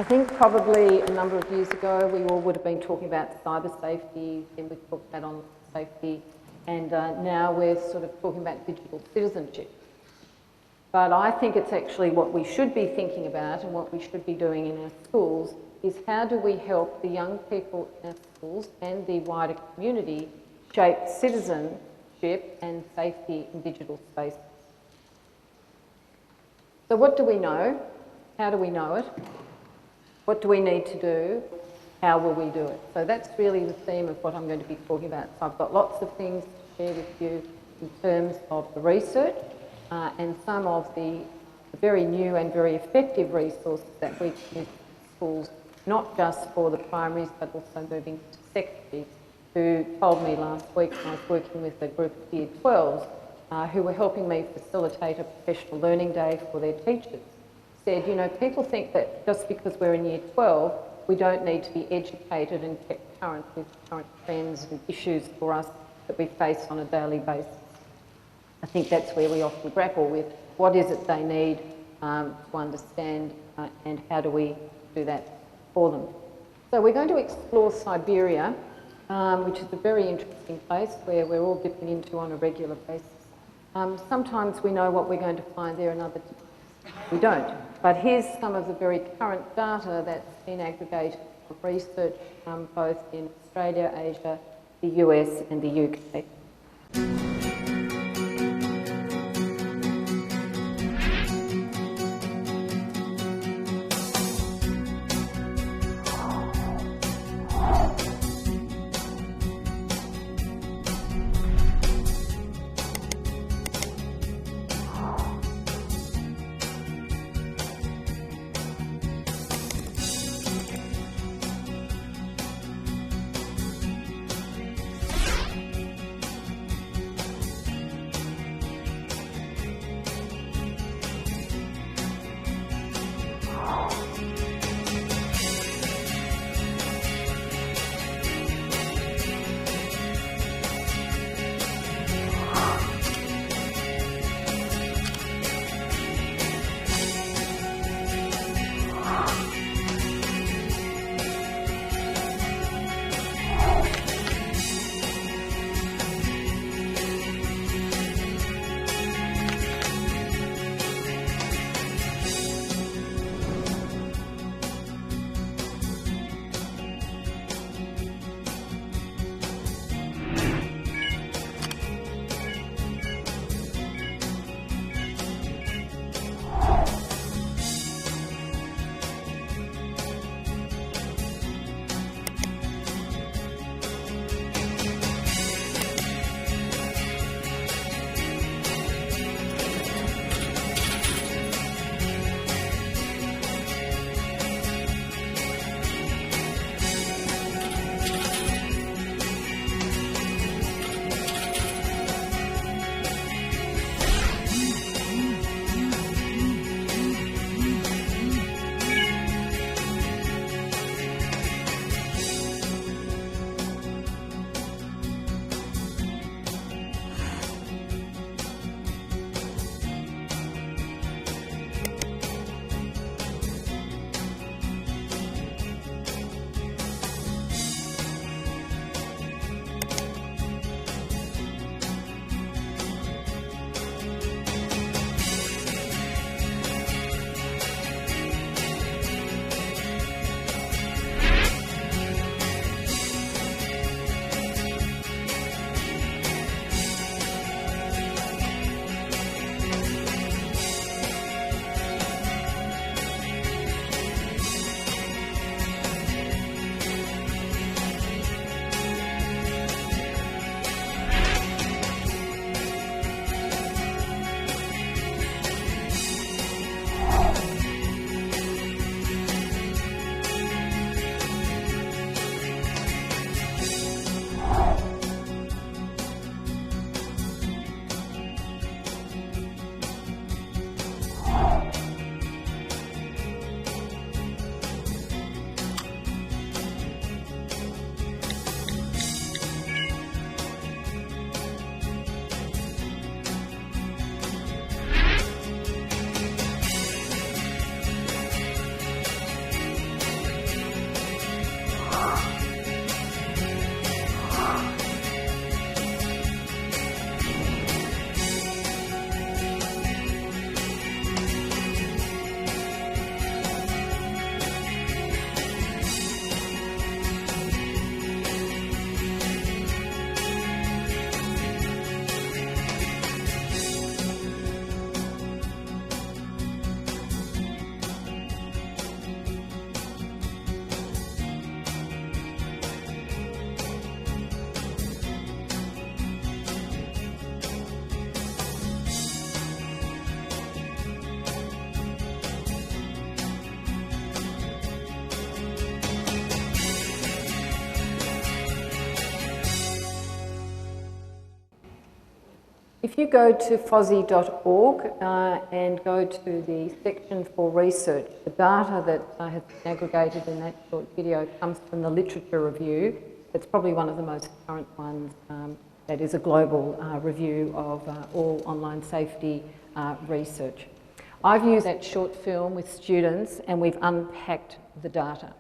think probably a number of years ago we all would have been talking about cyber safety, then we talked about online safety, and now we're sort of talking about digital citizenship. But I think it's actually what we should be thinking about and what we should be doing in our schools is how do we help the young people in our schools and the wider community shape citizenship and safety in digital spaces. So what do we know? How do we know it? What do we need to do? How will we do it? So that's really the theme of what I'm going to be talking about. So I've got lots of things to share with you in terms of the research and some of the very new and very effective resources that we can use in schools, not just for the primaries but also moving to secondary, who told me last week when I was working with a group of Year 12s who were helping me facilitate a professional learning day for their teachers. Said, you know, people think that just because we're in Year 12, we don't need to be educated and kept current with current trends and issues for us that we face on a daily basis. I think that's where we often grapple with what is it they need to understand and how do we do that for them. So we're going to explore Siberia, which is a very interesting place where we're all dipping into on a regular basis. Sometimes we know what we're going to find there and other times we don't. But here's some of the very current data that's been aggregated from research both in Australia, Asia, the US and the UK. If you go to fozzy.org and go to the section for research, the data that has been aggregated in that short video comes from the literature review. It's probably one of the most current ones that is a global review of all online safety research. I've used that short film with students and we've unpacked the data.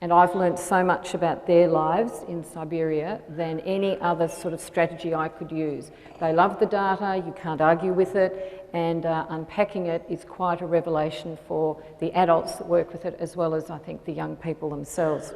And I've learnt so much about their lives in Siberia than any other sort of strategy I could use. They love the data, you can't argue with it, and unpacking it is quite a revelation for the adults that work with it, as well as I think the young people themselves.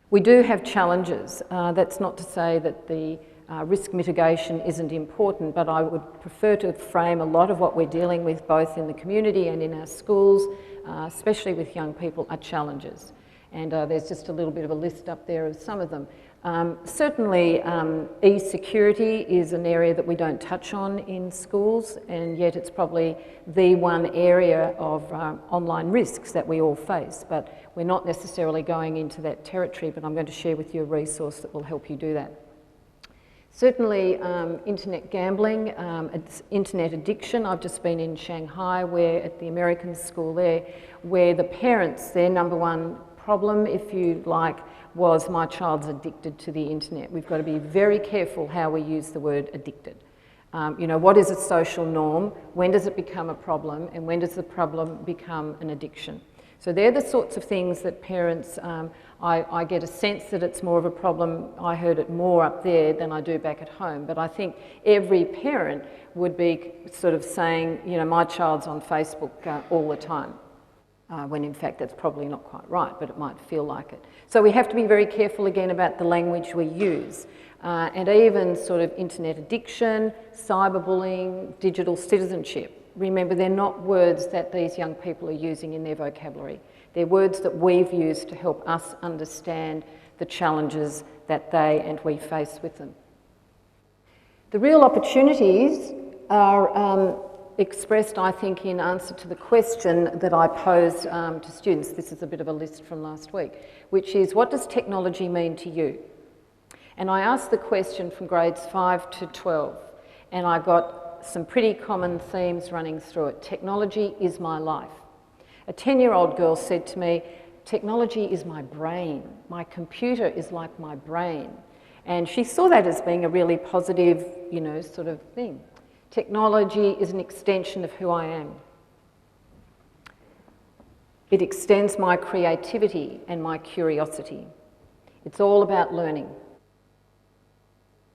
We do have challenges. That's not to say that the risk mitigation isn't important, but I would prefer to frame a lot of what we're dealing with both in the community and in our schools, especially with young people, are challenges. And there's just a little bit of a list up there of some of them. Certainly, e-security is an area that we don't touch on in schools, and yet it's probably the one area of online risks that we all face. But we're not necessarily going into that territory, but I'm going to share with you a resource that will help you do that. Certainly, internet gambling, it's internet addiction. I've just been in Shanghai, where at the American school there, where the parents, their number one problem, if you like, was my child's addicted to the internet. We've got to be very careful how we use the word addicted. You know, what is a social norm? When does it become a problem? And when does the problem become an addiction? So they're the sorts of things that parents, I get a sense that it's more of a problem. I heard it more up there than I do back at home. But I think every parent would be sort of saying, you know, my child's on Facebook all the time. When in fact that's probably not quite right, but it might feel like it. So we have to be very careful again about the language we use. And even sort of internet addiction, cyberbullying, digital citizenship. Remember, they're not words that these young people are using in their vocabulary. They're words that we've used to help us understand the challenges that they and we face with them. The real opportunities are expressed, I think, in answer to the question that I posed to students. This is a bit of a list from last week, which is, what does technology mean to you? And I asked the question from grades 5 to 12, and I got some pretty common themes running through it. Technology is my life. A 10-year-old girl said to me, technology is my brain. My computer is like my brain. And she saw that as being a really positive, you know, sort of thing. Technology is an extension of who I am. It extends my creativity and my curiosity. It's all about learning.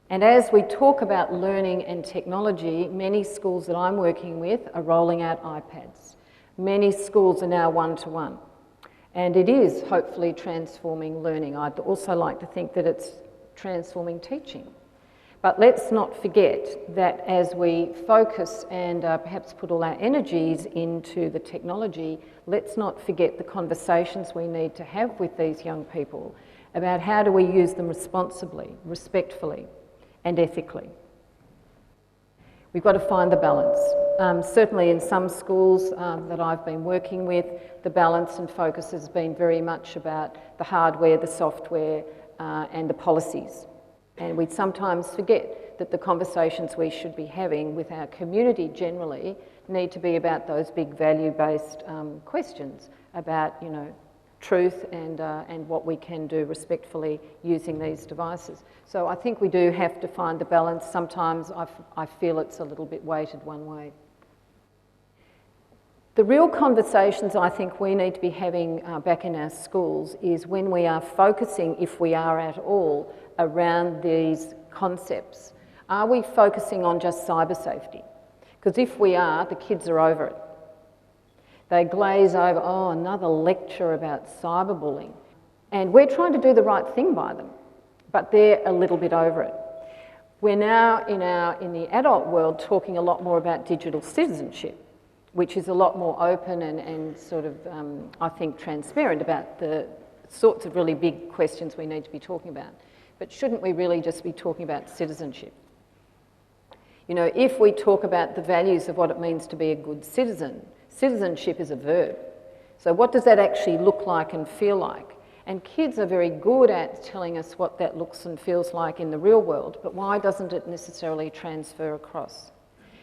And as we talk about learning and technology, many schools that I'm working with are rolling out iPads. Many schools are now one-to-one. And it is hopefully transforming learning. I'd also like to think that it's transforming teaching. But let's not forget that as we focus and perhaps put all our energies into the technology, let's not forget the conversations we need to have with these young people about how do we use them responsibly, respectfully, and ethically. We've got to find the balance. Certainly in some schools that I've been working with, the balance and focus has been very much about the hardware, the software, and the policies. And we sometimes forget that the conversations we should be having with our community generally need to be about those big value-based questions about, you know, truth and what we can do respectfully using these devices. So I think we do have to find the balance. Sometimes I feel it's a little bit weighted one way. The real conversations I think we need to be having back in our schools is when we are focusing, if we are at all, around these concepts. Are we focusing on just cyber safety? Because if we are, the kids are over it. They glaze over, oh, another lecture about cyberbullying. And we're trying to do the right thing by them, but they're a little bit over it. We're now in the adult world talking a lot more about digital citizenship, which is a lot more open and sort of, I think, transparent about the sorts of really big questions we need to be talking about. But shouldn't we really just be talking about citizenship? You know, if we talk about the values of what it means to be a good citizen, citizenship is a verb. So what does that actually look like and feel like? And kids are very good at telling us what that looks and feels like in the real world, but why doesn't it necessarily transfer across?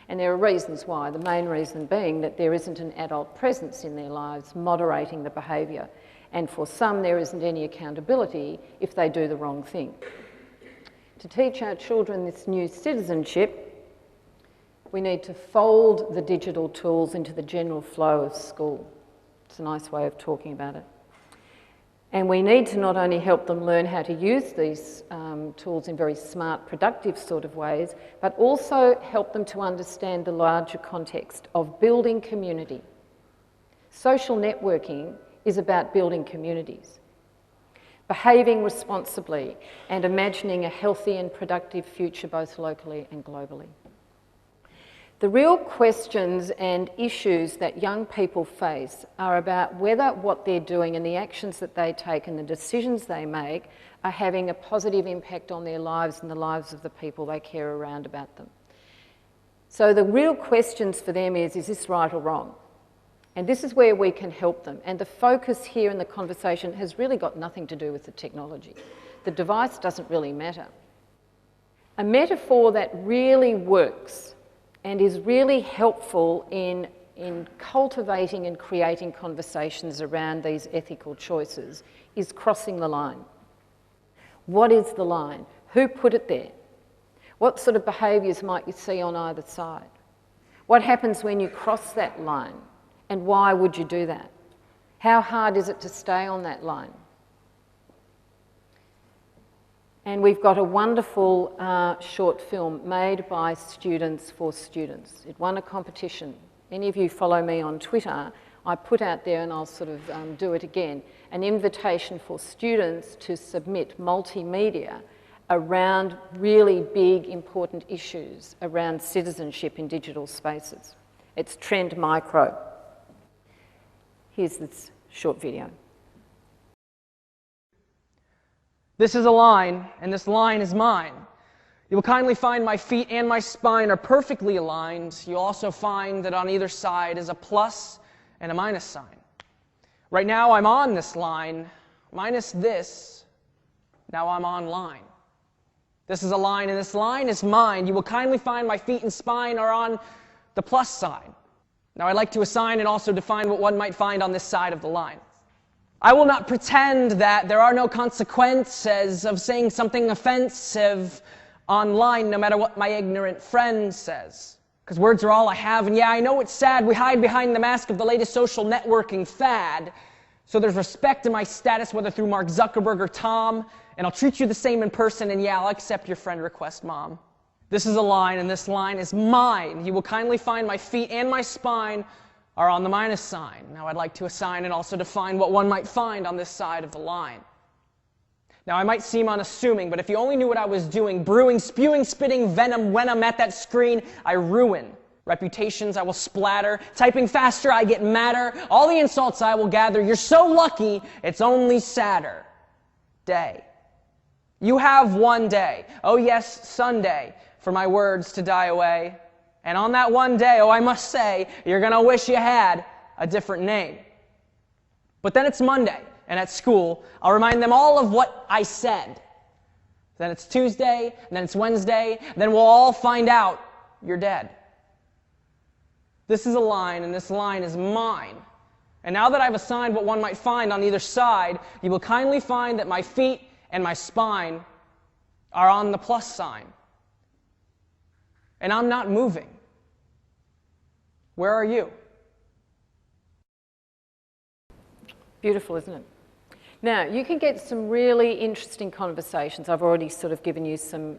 And there are reasons why, the main reason being that there isn't an adult presence in their lives moderating the behaviour. And for some, there isn't any accountability if they do the wrong thing. To teach our children this new citizenship, we need to fold the digital tools into the general flow of school. It's a nice way of talking about it. And we need to not only help them learn how to use these tools in very smart, productive sort of ways, but also help them to understand the larger context of building community. Social networking is about building communities, behaving responsibly, and imagining a healthy and productive future both locally and globally. The real questions and issues that young people face are about whether what they're doing and the actions that they take and the decisions they make are having a positive impact on their lives and the lives of the people they care around about them. So the real questions for them is this right or wrong? And this is where we can help them. And the focus here in the conversation has really got nothing to do with the technology. The device doesn't really matter. A metaphor that really works and is really helpful in cultivating and creating conversations around these ethical choices is crossing the line. What is the line? Who put it there? What sort of behaviours might you see on either side? What happens when you cross that line? And why would you do that? How hard is it to stay on that line? And we've got a wonderful short film made by students for students. It won a competition. Any of you follow me on Twitter, I put out there, and I'll sort of do it again, an invitation for students to submit multimedia around really big, important issues around citizenship in digital spaces. It's Trend Micro. Here's this short video. This is a line, and this line is mine. You will kindly find my feet and my spine are perfectly aligned. You'll also find that on either side is a plus and a minus sign. Right now I'm on this line, minus this, now I'm online. This is a line, and this line is mine. You will kindly find my feet and spine are on the plus side. Now I'd like to assign and also define what one might find on this side of the line. I will not pretend that there are no consequences of saying something offensive online, no matter what my ignorant friend says. Because words are all I have, and yeah, I know it's sad. We hide behind the mask of the latest social networking fad. So there's respect in my status, whether through Mark Zuckerberg or Tom, and I'll treat you the same in person, and yeah, I'll accept your friend request, Mom. This is a line, and this line is mine. You will kindly find my feet and my spine are on the minus sign. Now I'd like to assign and also define what one might find on this side of the line. Now I might seem unassuming, but if you only knew what I was doing, brewing, spewing, spitting venom when I'm at that screen, I ruin. Reputations I will splatter, typing faster I get madder, all the insults I will gather, you're so lucky, it's only sadder. Day. You have one day, oh yes, Sunday, for my words to die away. And on that one day, oh, I must say, you're going to wish you had a different name. But then it's Monday, and at school, I'll remind them all of what I said. Then it's Tuesday, and then it's Wednesday, and then we'll all find out you're dead. This is a line, and this line is mine. And now that I've assigned what one might find on either side, you will kindly find that my feet and my spine are on the plus sign. And I'm not moving. Where are you? Beautiful, isn't it? Now, you can get some really interesting conversations. I've already sort of given you some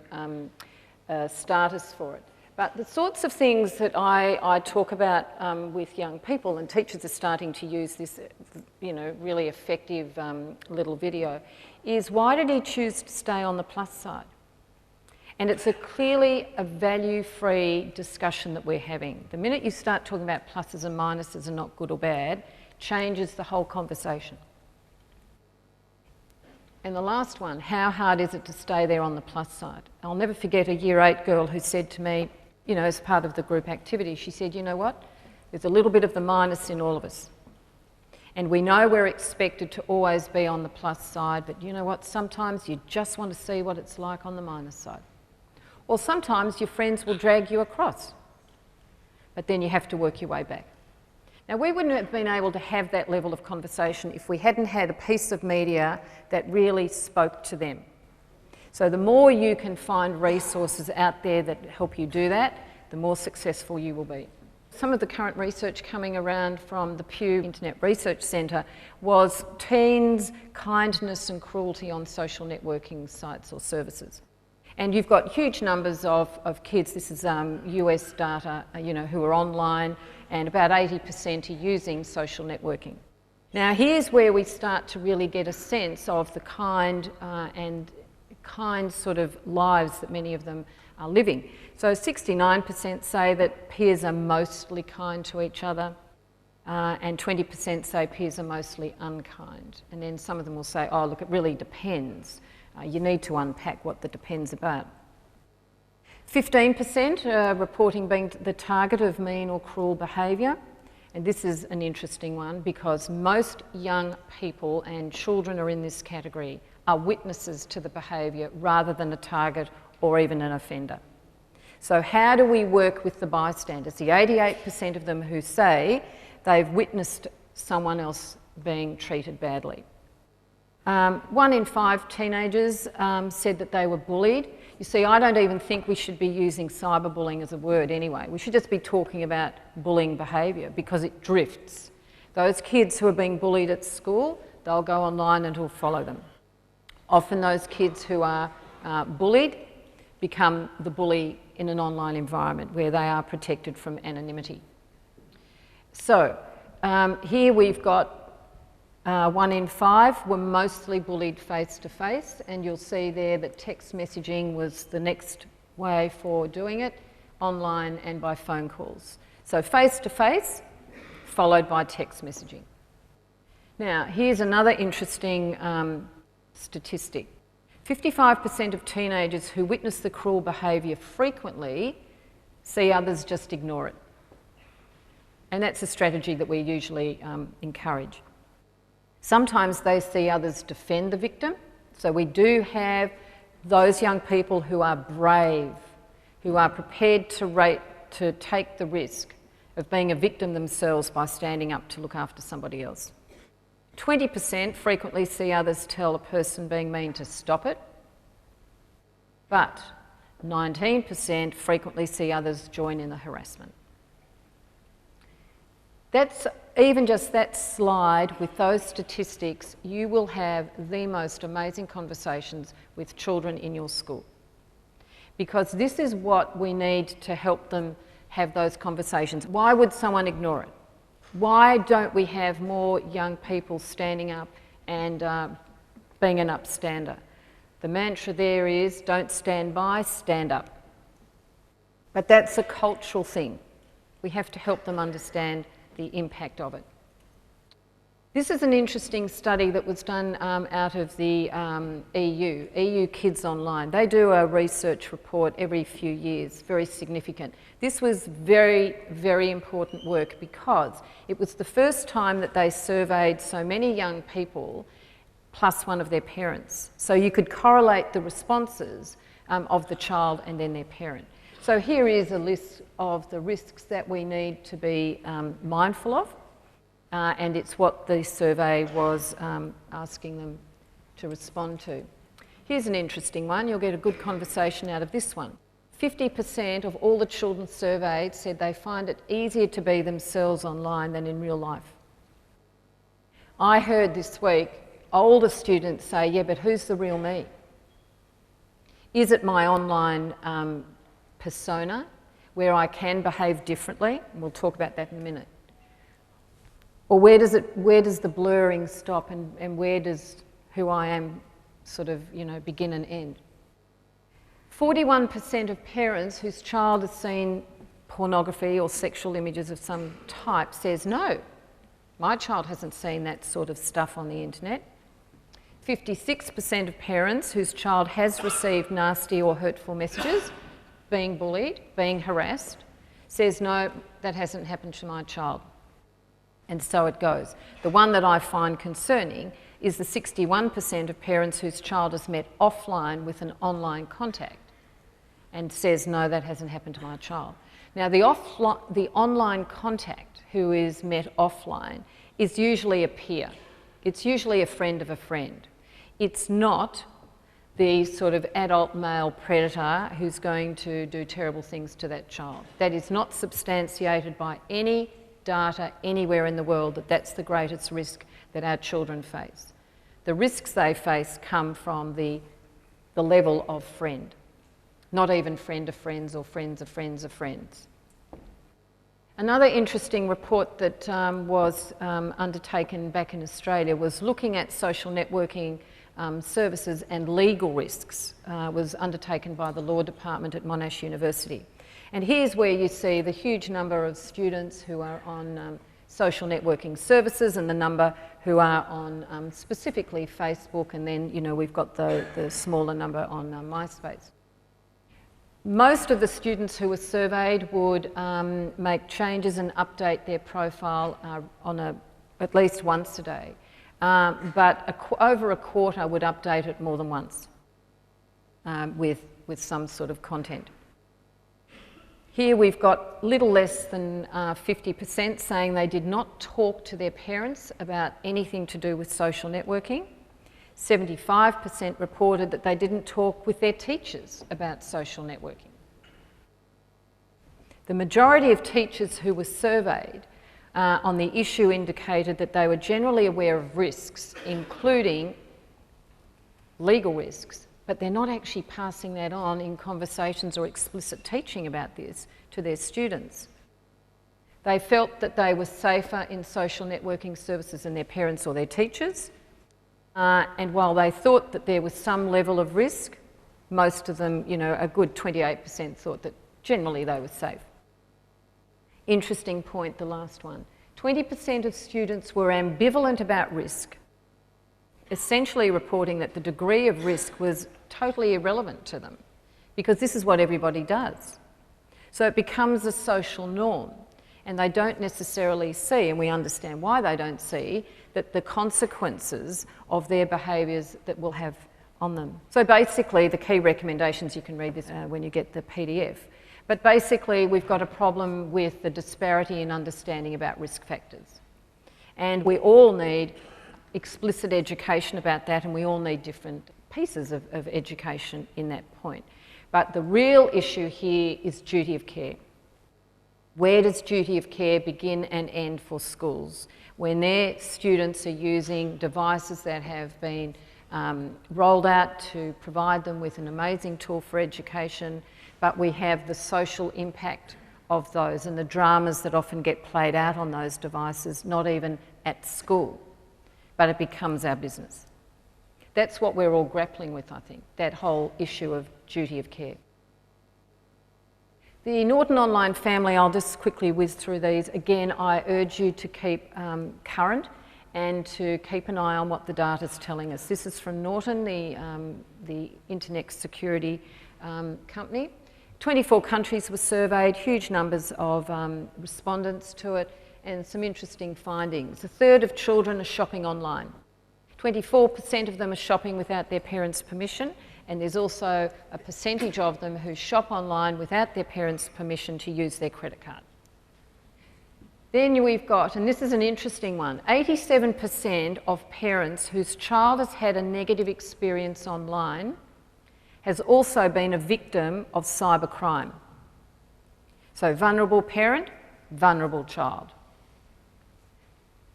starters for it. But the sorts of things that I talk about with young people, and teachers are starting to use this, really effective little video, is why did he choose to stay on the plus side? And it's clearly a value-free discussion that we're having. The minute you start talking about pluses and minuses and not good or bad, changes the whole conversation. And the last one, how hard is it to stay there on the plus side? I'll never forget a Year 8 girl who said to me, as part of the group activity, she said, you know what? There's a little bit of the minus in all of us. And we know we're expected to always be on the plus side, but you know what? Sometimes you just want to see what it's like on the minus side. Or sometimes your friends will drag you across, but then you have to work your way back. Now, we wouldn't have been able to have that level of conversation if we hadn't had a piece of media that really spoke to them. So the more you can find resources out there that help you do that, the more successful you will be. Some of the current research coming around from the Pew Internet Research Centre was teens' kindness and cruelty on social networking sites or services. And you've got huge numbers of kids, this is US data, who are online, and about 80% are using social networking. Now here's where we start to really get a sense of the kind sort of lives that many of them are living. So 69% say that peers are mostly kind to each other, and 20% say peers are mostly unkind. And then some of them will say, oh look, it really depends. You need to unpack what the depends about. 15% are reporting being the target of mean or cruel behaviour. And this is an interesting one because most young people, and children are in this category, are witnesses to the behaviour rather than a target or even an offender. So how do we work with the bystanders? The 88% of them who say they've witnessed someone else being treated badly. 1 in 5 teenagers said that they were bullied. You see, I don't even think we should be using cyberbullying as a word anyway. We should just be talking about bullying behaviour because it drifts. Those kids who are being bullied at school, they'll go online and it'll follow them. Often those kids who are bullied become the bully in an online environment where they are protected from anonymity. So here we've got 1 in 5 were mostly bullied face-to-face, and you'll see there that text messaging was the next way for doing it, online and by phone calls. So face-to-face followed by text messaging. Now here's another interesting statistic. 55% of teenagers who witness the cruel behaviour frequently see others just ignore it. And that's a strategy that we usually encourage. Sometimes they see others defend the victim. So we do have those young people who are brave, who are prepared to take the risk of being a victim themselves by standing up to look after somebody else. 20% frequently see others tell a person being mean to stop it, but 19% frequently see others join in the harassment. That's even just that slide with those statistics, you will have the most amazing conversations with children in your school. Because this is what we need to help them have those conversations. Why would someone ignore it? Why don't we have more young people standing up and being an upstander? The mantra there is, don't stand by, stand up. But that's a cultural thing. We have to help them understand the impact of it. This is an interesting study that was done out of the EU Kids Online. They do a research report every few years, very significant. This was very, very important work because it was the first time that they surveyed so many young people plus one of their parents. So you could correlate the responses of the child and then their parent. So here is a list of the risks that we need to be mindful of. And it's what the survey was asking them to respond to. Here's an interesting one. You'll get a good conversation out of this one. 50% of all the children surveyed said they find it easier to be themselves online than in real life. I heard this week older students say, yeah, but who's the real me? Is it my online persona where I can behave differently? And we'll talk about that in a minute. Or where does the blurring stop and where does who I am sort of, begin and end? 41% of parents whose child has seen pornography or sexual images of some type says, no, my child hasn't seen that sort of stuff on the internet. 56% of parents whose child has received nasty or hurtful messages, being bullied, being harassed, says, no, that hasn't happened to my child. And so it goes. The one that I find concerning is the 61% of parents whose child has met offline with an online contact and says, no, that hasn't happened to my child. Now, the online contact who is met offline is usually a peer. It's usually a friend of a friend. It's not the sort of adult male predator who's going to do terrible things to that child. That is not substantiated by any data anywhere in the world that that's the greatest risk that our children face. The risks they face come from the level of friend, not even friend of friends or friends of friends of friends. Another interesting report that was undertaken back in Australia was looking at social networking services and legal risks. Was undertaken by the law department at Monash University. And here's where you see the huge number of students who are on social networking services and the number who are on specifically Facebook, and then, you know, we've got the smaller number on MySpace. Most of the students who were surveyed would make changes and update their profile at least once a day, but over a quarter would update it more than once with some sort of content. Here we've got little less than 50% saying they did not talk to their parents about anything to do with social networking. 75% reported that they didn't talk with their teachers about social networking. The majority of teachers who were surveyed on the issue indicated that they were generally aware of risks, including legal risks, but they're not actually passing that on in conversations or explicit teaching about this to their students. They felt that they were safer in social networking services than their parents or their teachers. And while they thought that there was some level of risk, most of them, you know, a good 28% thought that generally they were safe. Interesting point, the last one. 20% of students were ambivalent about risk, essentially reporting that the degree of risk was totally irrelevant to them, because this is what everybody does. So it becomes a social norm, and they don't necessarily see, and we understand why they don't see, that the consequences of their behaviours that will have on them. So basically, the key recommendations, you can read this when you get the PDF, but basically we've got a problem with the disparity in understanding about risk factors. And we all need explicit education about that, and we all need different pieces of education in that point. But the real issue here is duty of care. Where does duty of care begin and end for schools when their students are using devices that have been rolled out to provide them with an amazing tool for education, but we have the social impact of those and the dramas that often get played out on those devices, not even at school, but it becomes our business. That's what we're all grappling with, I think, that whole issue of duty of care. The Norton Online family, I'll just quickly whiz through these. Again, I urge you to keep current and to keep an eye on what the data's telling us. This is from Norton, the internet security company. 24 countries were surveyed, huge numbers of respondents to it, and some interesting findings. A third of children are shopping online. 24% of them are shopping without their parents' permission, and there's also a percentage of them who shop online without their parents' permission to use their credit card. Then we've got, and this is an interesting one, 87% of parents whose child has had a negative experience online has also been a victim of cybercrime. So vulnerable parent, vulnerable child.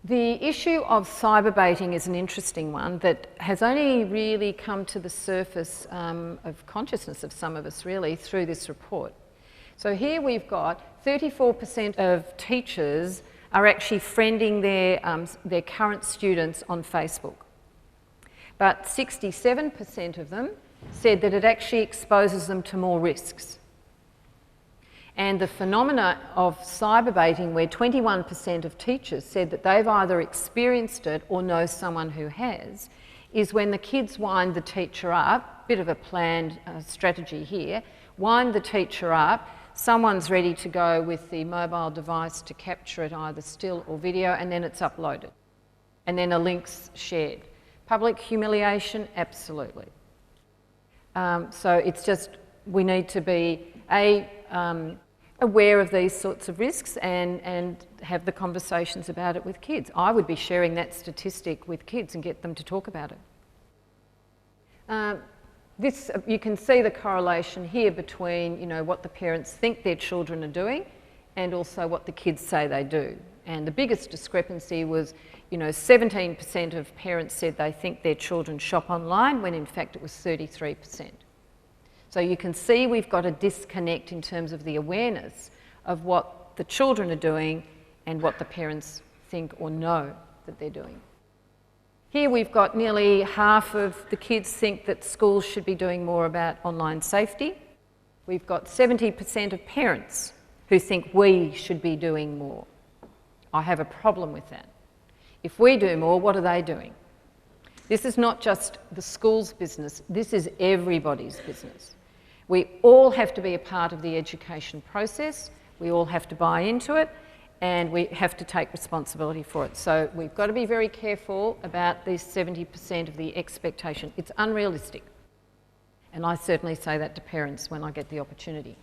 The issue of cyberbaiting is an interesting one that has only really come to the surface of consciousness of some of us really through this report. So here we've got 34% of teachers are actually friending their current students on Facebook. But 67% of them said that it actually exposes them to more risks. And the phenomena of cyberbaiting, where 21% of teachers said that they've either experienced it or know someone who has, is when the kids wind the teacher up, bit of a planned strategy here, wind the teacher up, someone's ready to go with the mobile device to capture it, either still or video, and then it's uploaded. And then a link's shared. Public humiliation, absolutely. So it's just, we need to be aware of these sorts of risks and have the conversations about it with kids. I would be sharing that statistic with kids and get them to talk about it. You can see the correlation here between, what the parents think their children are doing and also what the kids say they do. And the biggest discrepancy was, 17% of parents said they think their children shop online, when in fact it was 33%. So you can see we've got a disconnect in terms of the awareness of what the children are doing and what the parents think or know that they're doing. Here we've got nearly half of the kids think that schools should be doing more about online safety. We've got 70% of parents who think we should be doing more. I have a problem with that. If we do more, what are they doing? This is not just the school's business, this is everybody's business. We all have to be a part of the education process, we all have to buy into it, and we have to take responsibility for it. So we've got to be very careful about these 70% of the expectation. It's unrealistic. And I certainly say that to parents when I get the opportunity.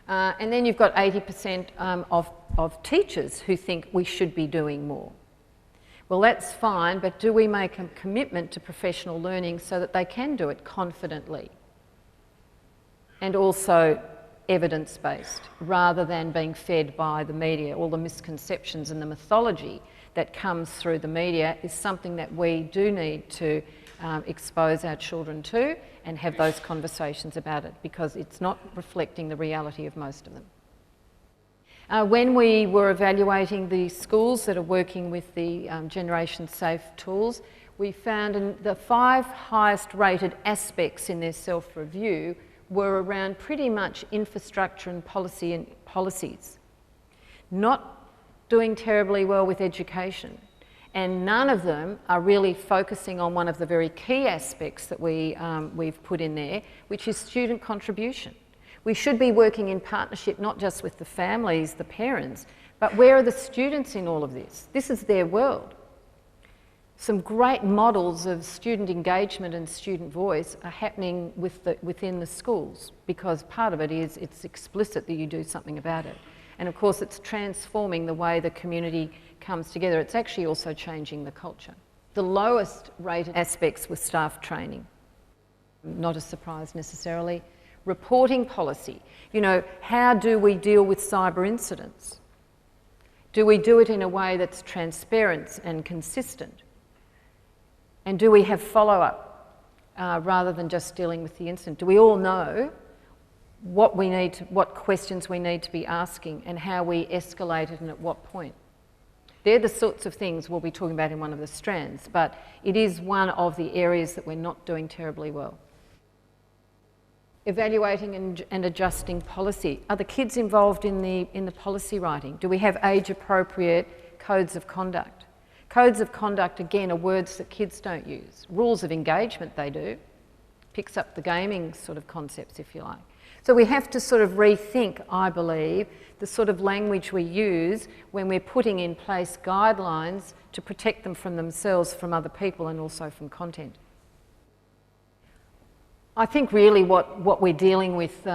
And then you've got 80% of teachers who think we should be doing more. Well, that's fine, but do we make a commitment to professional learning so that they can do it confidently? And also evidence-based, rather than being fed by the media. All the misconceptions and the mythology that comes through the media is something that we do need to expose our children to and have those conversations about it, because it's not reflecting the reality of most of them. When we were evaluating the schools that are working with the Generation Safe tools, we found the 5 highest rated aspects in their self-review were around pretty much infrastructure and policies. Not doing terribly well with education. And none of them are really focusing on one of the very key aspects that we've put in there, which is student contribution. We should be working in partnership not just with the families, the parents, but where are the students in all of this? This is their world. Some great models of student engagement and student voice are happening within the schools, because part of it is it's explicit that you do something about it. And of course it's transforming the way the community comes together. It's actually also changing the culture. The lowest rated aspects were staff training. Not a surprise necessarily. Reporting policy. How do we deal with cyber incidents? Do we do it in a way that's transparent and consistent? And do we have follow-up rather than just dealing with the incident? Do we all know what questions we need to be asking and how we escalate it and at what point? They're the sorts of things we'll be talking about in one of the strands, but it is one of the areas that we're not doing terribly well. Evaluating and adjusting policy. Are the kids involved in the policy writing? Do we have age-appropriate codes of conduct? Codes of conduct, again, are words that kids don't use. Rules of engagement they do. Picks up the gaming sort of concepts, if you like. So we have to sort of rethink, I believe, the sort of language we use when we're putting in place guidelines to protect them from themselves, from other people, and also from content. I think really what we're dealing with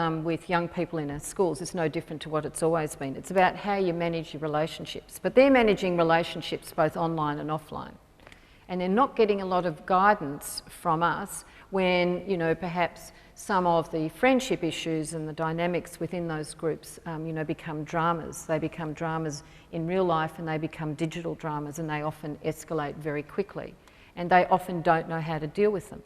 young people in our schools is no different to what it's always been. It's about how you manage your relationships. But they're managing relationships both online and offline. And they're not getting a lot of guidance from us when, perhaps some of the friendship issues and the dynamics within those groups, become dramas. They become dramas in real life and they become digital dramas, and they often escalate very quickly. And they often don't know how to deal with them.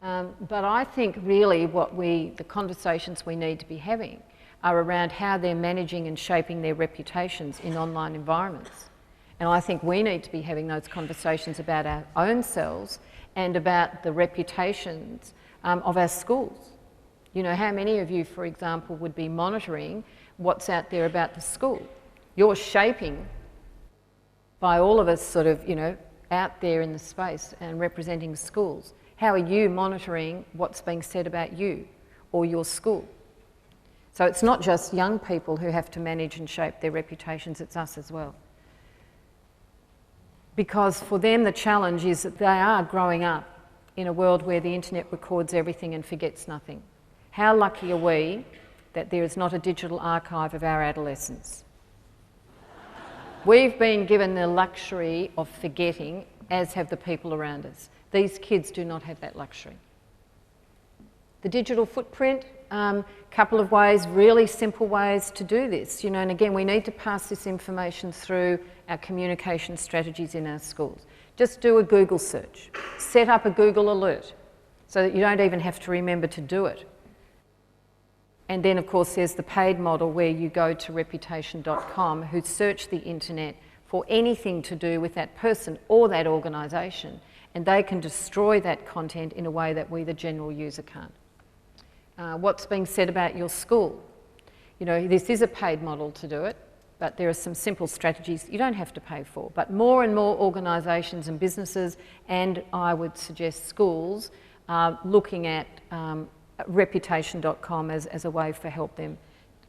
But I think really the conversations we need to be having are around how they're managing and shaping their reputations in online environments. And I think we need to be having those conversations about our own selves and about the reputations of our schools. How many of you, for example, would be monitoring what's out there about the school? You're shaping by all of us sort of, out there in the space and representing schools. How are you monitoring what's being said about you or your school? So it's not just young people who have to manage and shape their reputations, it's us as well. Because for them the challenge is that they are growing up in a world where the internet records everything and forgets nothing. How lucky are we that there is not a digital archive of our adolescence? We've been given the luxury of forgetting, as have the people around us. These kids do not have that luxury. The digital footprint, couple of ways, really simple ways to do this. You know, and again, we need to pass this information through our communication strategies in our schools. Just do a Google search. Set up a Google alert so that you don't even have to remember to do it. And then, of course, there's the paid model where you go to reputation.com, who search the internet for anything to do with that person or that organisation, and they can destroy that content in a way that we, the general user, can't. What's being said about your school? You know, this is a paid model to do it, but there are some simple strategies you don't have to pay for. But more and more organisations and businesses, and I would suggest schools, are looking at reputation.com as a way for help them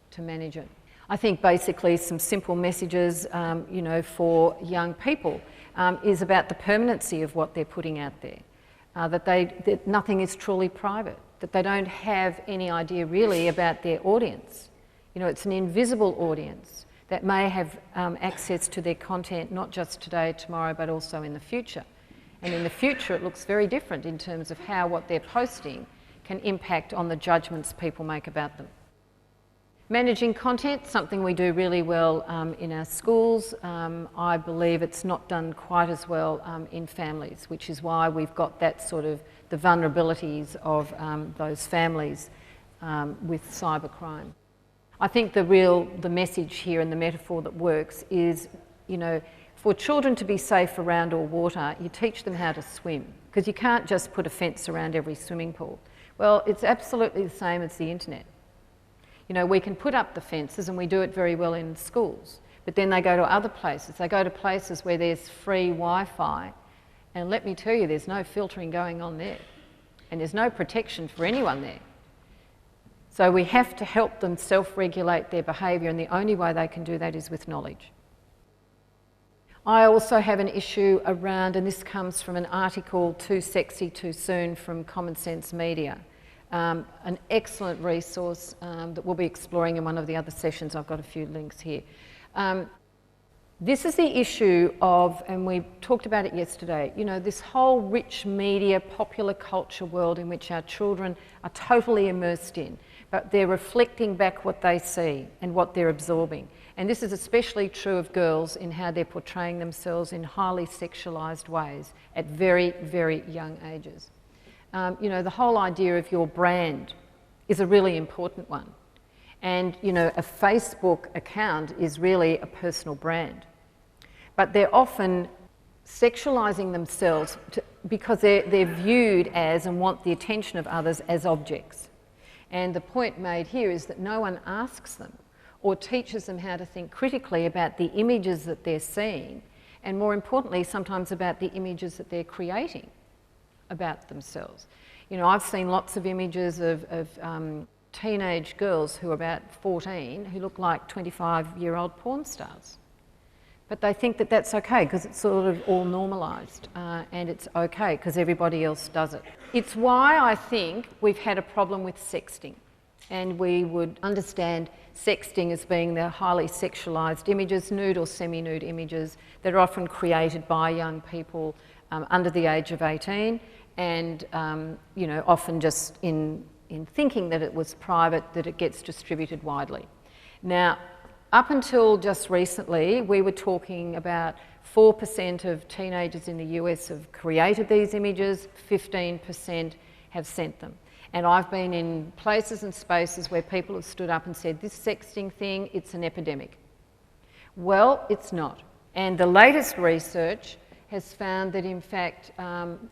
to manage it. I think basically some simple messages, you know, for young people is about the permanency of what they're putting out there, that nothing is truly private, that they don't have any idea really about their audience. You know, it's an invisible audience that may have access to their content not just today, tomorrow, but also in the future. And in the future it looks very different in terms of how what they're posting can impact on the judgments people make about them. Managing content, something we do really well in our schools. I believe it's not done quite as well in families, which is why we've got that sort of the vulnerabilities of those families with cybercrime. I think the message here and the metaphor that works is, you know, for children to be safe around all water, you teach them how to swim, because you can't just put a fence around every swimming pool. Well, it's absolutely the same as the internet. You know, we can put up the fences and we do it very well in schools, but then they go to other places. They go to places where there's free Wi-Fi, and let me tell you, there's no filtering going on there, and there's no protection for anyone there. So we have to help them self-regulate their behaviour, and the only way they can do that is with knowledge. I also have an issue around, and this comes from an article, Too Sexy, Too Soon, from Common Sense Media. An excellent resource that we'll be exploring in one of the other sessions. I've got a few links here. This is the issue of, and we talked about it yesterday, you know, this whole rich media, popular culture world in which our children are totally immersed in, but they're reflecting back what they see and what they're absorbing. And this is especially true of girls in how they're portraying themselves in highly sexualised ways at very, very young ages. You know, the whole idea of your brand is a really important one. And, you know, a Facebook account is really a personal brand. But they're often sexualising themselves because they're viewed as and want the attention of others as objects. And the point made here is that no one asks them or teaches them how to think critically about the images that they're seeing, and more importantly, sometimes about the images that they're creating about themselves. You know, I've seen lots of images of teenage girls who are about 14 who look like 25-year-old porn stars. But they think that that's okay because it's sort of all normalised and it's okay because everybody else does it. It's why I think we've had a problem with sexting, and we would understand sexting as being the highly sexualised images, nude or semi-nude images that are often created by young people under the age of 18 and, you know, often just in thinking that it was private, that it gets distributed widely. Now, up until just recently, we were talking about 4% of teenagers in the US have created these images, 15% have sent them. And I've been in places and spaces where people have stood up and said, this sexting thing, it's an epidemic. Well, it's not. And the latest research has found that, in fact,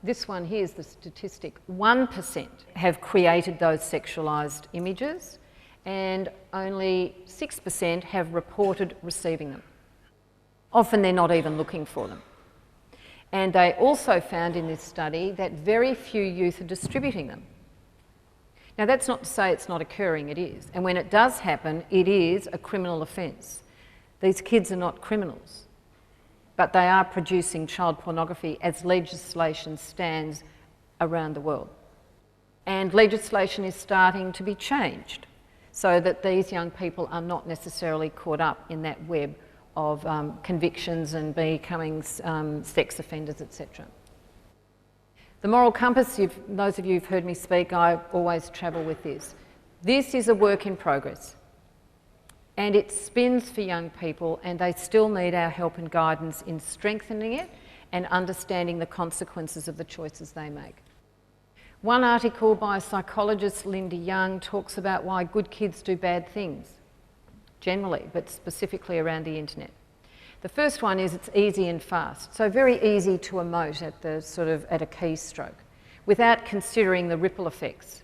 this one here is the statistic, 1% have created those sexualised images, and only 6% have reported receiving them. Often they're not even looking for them. And they also found in this study that very few youth are distributing them. Now, that's not to say it's not occurring, it is. And when it does happen, it is a criminal offence. These kids are not criminals, but they are producing child pornography as legislation stands around the world. And legislation is starting to be changed so that these young people are not necessarily caught up in that web of convictions and becoming sex offenders, etc. The moral compass, those of you who've heard me speak, I always travel with this. This is a work in progress. And it spins for young people, and they still need our help and guidance in strengthening it and understanding the consequences of the choices they make. One article by psychologist Linda Young talks about why good kids do bad things, generally, but specifically around the internet. The first one is it's easy and fast, so very easy to emote at a keystroke without considering the ripple effects.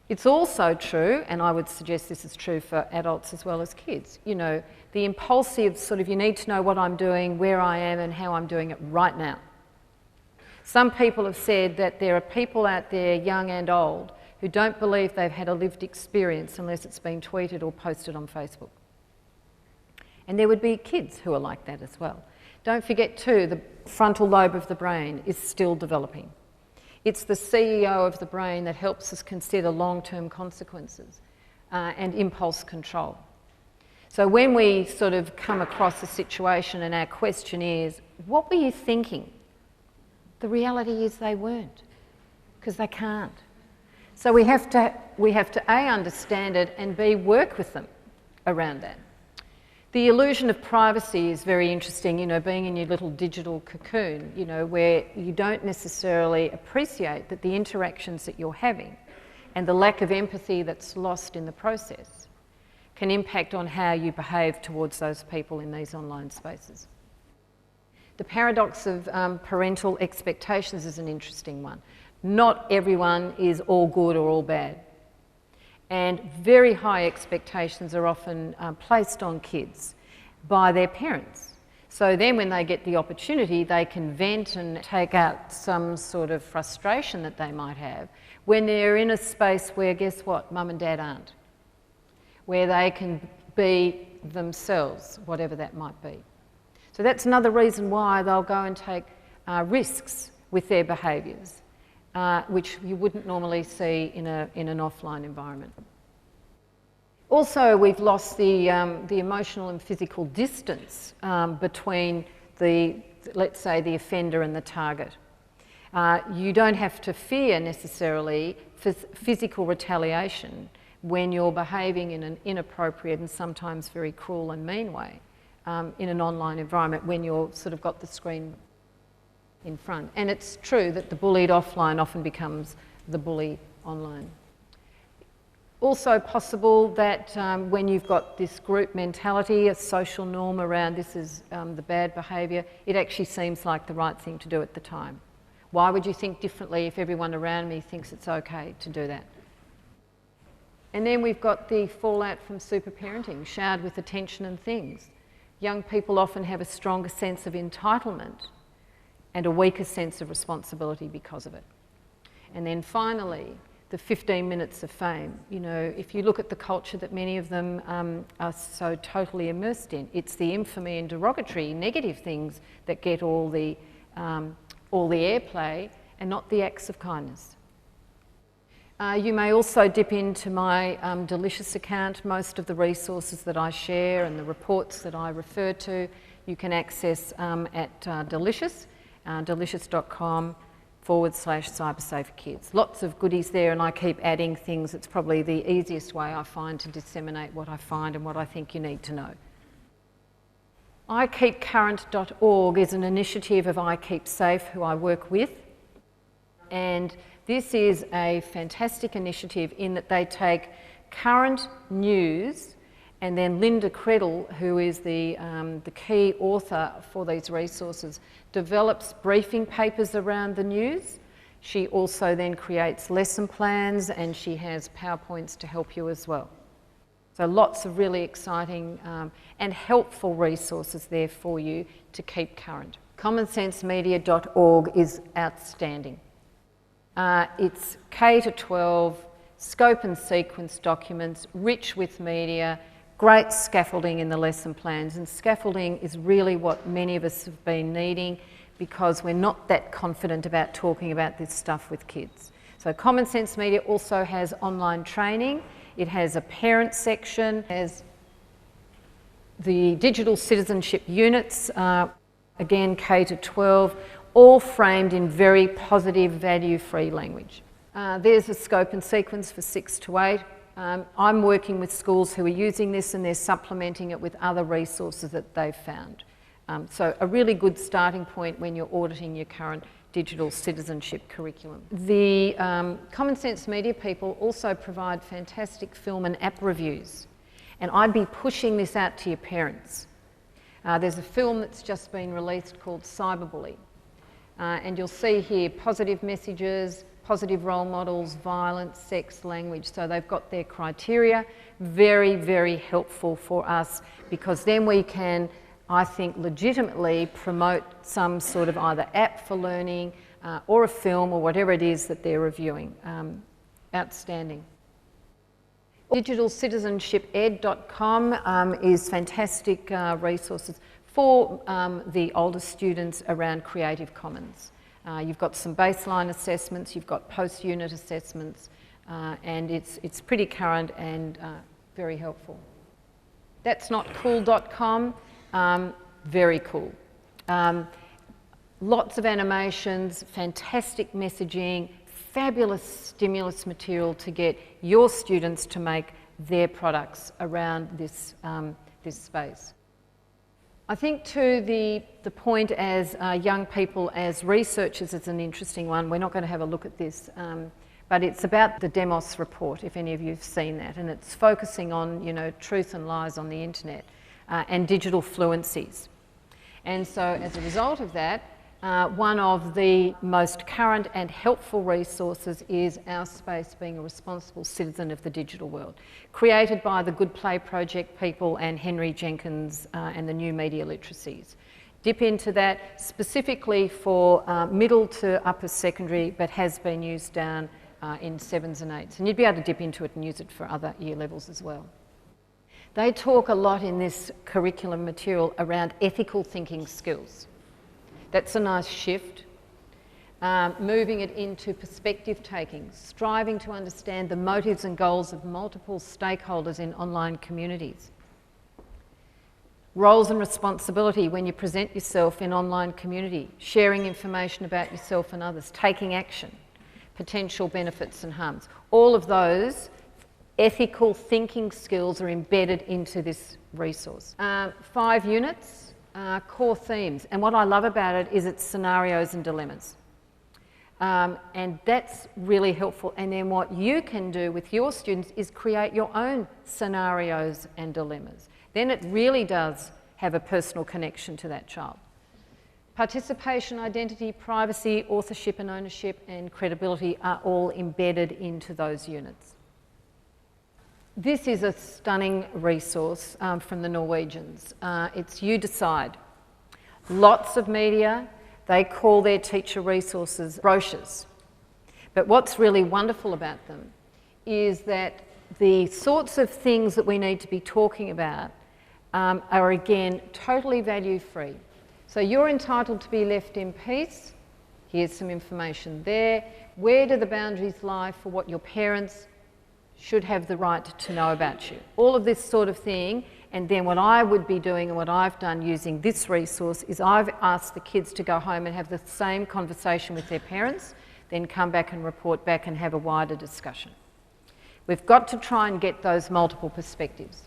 It's also true, and I would suggest this is true for adults as well as kids, you know, the impulsive you need to know what I'm doing, where I am and how I'm doing it right now. Some people have said that there are people out there, young and old, who don't believe they've had a lived experience unless it's been tweeted or posted on Facebook. And there would be kids who are like that as well. Don't forget too, the frontal lobe of the brain is still developing. It's the CEO of the brain that helps us consider long-term consequences and impulse control. So when we come across a situation and our question is, what were you thinking? The reality is they weren't, because they can't. So we have to A, understand it, and B, work with them around that. The illusion of privacy is very interesting, you know, being in your little digital cocoon, you know, where you don't necessarily appreciate that the interactions that you're having and the lack of empathy that's lost in the process can impact on how you behave towards those people in these online spaces. The paradox of parental expectations is an interesting one. Not everyone is all good or all bad. And very high expectations are often placed on kids by their parents. So then when they get the opportunity, they can vent and take out some sort of frustration that they might have when they're in a space where, guess what, mum and dad aren't. Where they can be themselves, whatever that might be. So that's another reason why they'll go and take risks with their behaviours, which you wouldn't normally see in an offline environment. Also, we've lost the emotional and physical distance between let's say, the offender and the target. You don't have to fear necessarily physical retaliation when you're behaving in an inappropriate and sometimes very cruel and mean way in an online environment when you're got the screen in front. And it's true that the bullied offline often becomes the bully online. Also possible that when you've got this group mentality, a social norm around this is the bad behaviour, it actually seems like the right thing to do at the time. Why would you think differently if everyone around me thinks it's okay to do that? And then we've got the fallout from super parenting, showered with attention and things. Young people often have a stronger sense of entitlement and a weaker sense of responsibility because of it. And then finally, the 15 minutes of fame. You know, if you look at the culture that many of them are so totally immersed in, it's the infamy and derogatory, negative things that get all the airplay and not the acts of kindness. You may also dip into my Delicious account. Most of the resources that I share and the reports that I refer to, you can access at Delicious, delicious.com/cybersaferkids. Lots of goodies there, and I keep adding things. It's probably the easiest way I find to disseminate what I find and what I think you need to know. iKeepCurrent.org is an initiative of iKeepSafe, who I work with, and this is a fantastic initiative in that they take current news, and then Linda Creddle, who is the key author for these resources, develops briefing papers around the news. She also then creates lesson plans, and she has PowerPoints to help you as well. So lots of really exciting and helpful resources there for you to keep current. commonsensemedia.org is outstanding. It's K to 12, scope and sequence documents, rich with media, great scaffolding in the lesson plans, and scaffolding is really what many of us have been needing because we're not that confident about talking about this stuff with kids. So Common Sense Media also has online training. It has a parent section, has the digital citizenship units, again K to 12, all framed in very positive, value-free language. There's a scope and sequence for 6 to 8. I'm working with schools who are using this and they're supplementing it with other resources that they've found. So a really good starting point when you're auditing your current digital citizenship curriculum. The Common Sense Media people also provide fantastic film and app reviews, and I'd be pushing this out to your parents. There's a film that's just been released called Cyberbully, and you'll see here positive messages, positive role models, violence, sex, language. So they've got their criteria. Very, very helpful for us because then we can, I think, legitimately promote some sort of either app for learning or a film or whatever it is that they're reviewing. Outstanding. DigitalCitizenshipEd.com is fantastic resources for the older students around Creative Commons. You've got some baseline assessments, you've got post-unit assessments, and it's pretty current and very helpful. That's not cool.com. Very cool. Lots of animations, fantastic messaging, fabulous stimulus material to get your students to make their products around this, this space. I think too the point as young people, as researchers, is an interesting one. We're not going to have a look at this, but it's about the Demos report, if any of you have seen that, and it's focusing on, you know, truth and lies on the internet and digital fluencies. And so as a result of that, one of the most current and helpful resources is Our Space Being a Responsible Citizen of the Digital World, created by the Good Play Project people and Henry Jenkins and the New Media Literacies. Dip into that specifically for middle to upper secondary, but has been used down in 7s and 8s. And you'd be able to dip into it and use it for other year levels as well. They talk a lot in this curriculum material around ethical thinking skills. That's a nice shift. Moving it into perspective taking, striving to understand the motives and goals of multiple stakeholders in online communities. Roles and responsibility when you present yourself in online community, sharing information about yourself and others, taking action, potential benefits and harms. All of those ethical thinking skills are embedded into this resource. 5 units. Core themes, and what I love about it is it's scenarios and dilemmas, and that's really helpful. And then what you can do with your students is create your own scenarios and dilemmas. Then it really does have a personal connection to that child. Participation, identity, privacy, authorship and ownership and credibility are all embedded into those units. This is a stunning resource from the Norwegians. It's You Decide. Lots of media. They call their teacher resources brochures. But what's really wonderful about them is that the sorts of things that we need to be talking about are again totally value-free. So you're entitled to be left in peace. Here's some information there. Where do the boundaries lie for what your parents should have the right to know about you? All of this sort of thing. And then what I would be doing and what I've done using this resource is I've asked the kids to go home and have the same conversation with their parents, then come back and report back and have a wider discussion. We've got to try and get those multiple perspectives.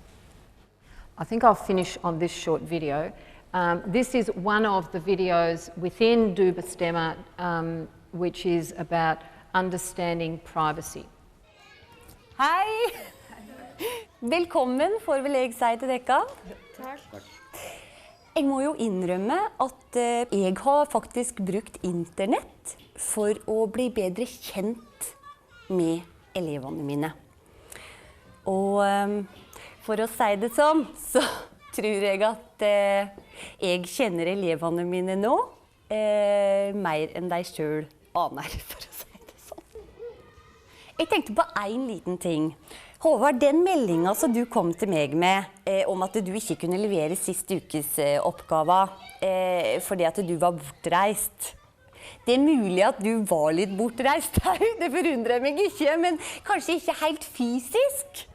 I think I'll finish on this short video. This is one of the videos within Du Bestemmer, which is about understanding privacy. Hei! Velkommen, får vel jeg si til dere. Takk. Jeg må jo innrømme at jeg har faktisk brukt internett for å bli bedre kjent med elevene mine. Og for å si det sånn, så tror jeg at jeg kjenner elevene mine nå mer enn de selv aner, for å si det sånn. Jeg tenkte på en liten ting. Håvard, den meldingen som du kom til meg med om at du ikke kunne levere siste ukes oppgave fordi at du var bortreist. Det er mulig at du var litt bortreist her, det forundrer meg ikke, men kanskje ikke helt fysisk.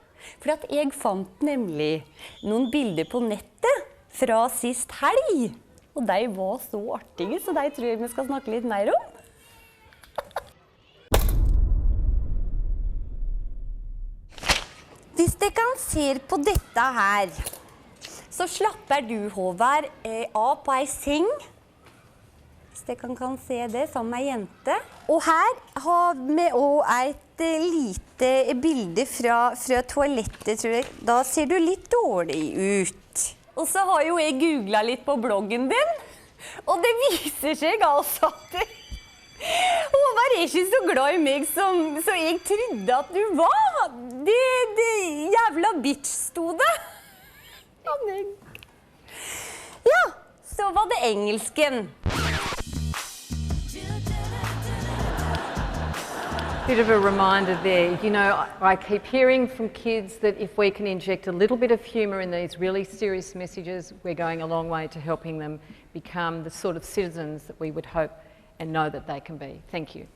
For at jeg fant nemlig noen bilder på nettet fra sist helg. Og de var så artige, så de tror jeg vi skal snakke litt mer om. Hvis dere kan se på dette her, så slapper du, Håvard, av på ei seng. Hvis dere kan se det, som ei jente. Og her har vi også et lite bilde fra toalettet, tror jeg. Da ser du litt dårlig ut. Og så har jo jeg googlet litt på bloggen din, og det viser seg altså at Håvard er ikke så glad i meg som jeg trodde at du var. Det jævla bitch sto det. Ja, så var det engelsken. Bit of a reminder there, you know, I keep hearing from kids that if we can inject a little bit of humour in these really serious messages, we're going a long way to helping them become the sort of citizens that we would hope and know that they can be. Thank you.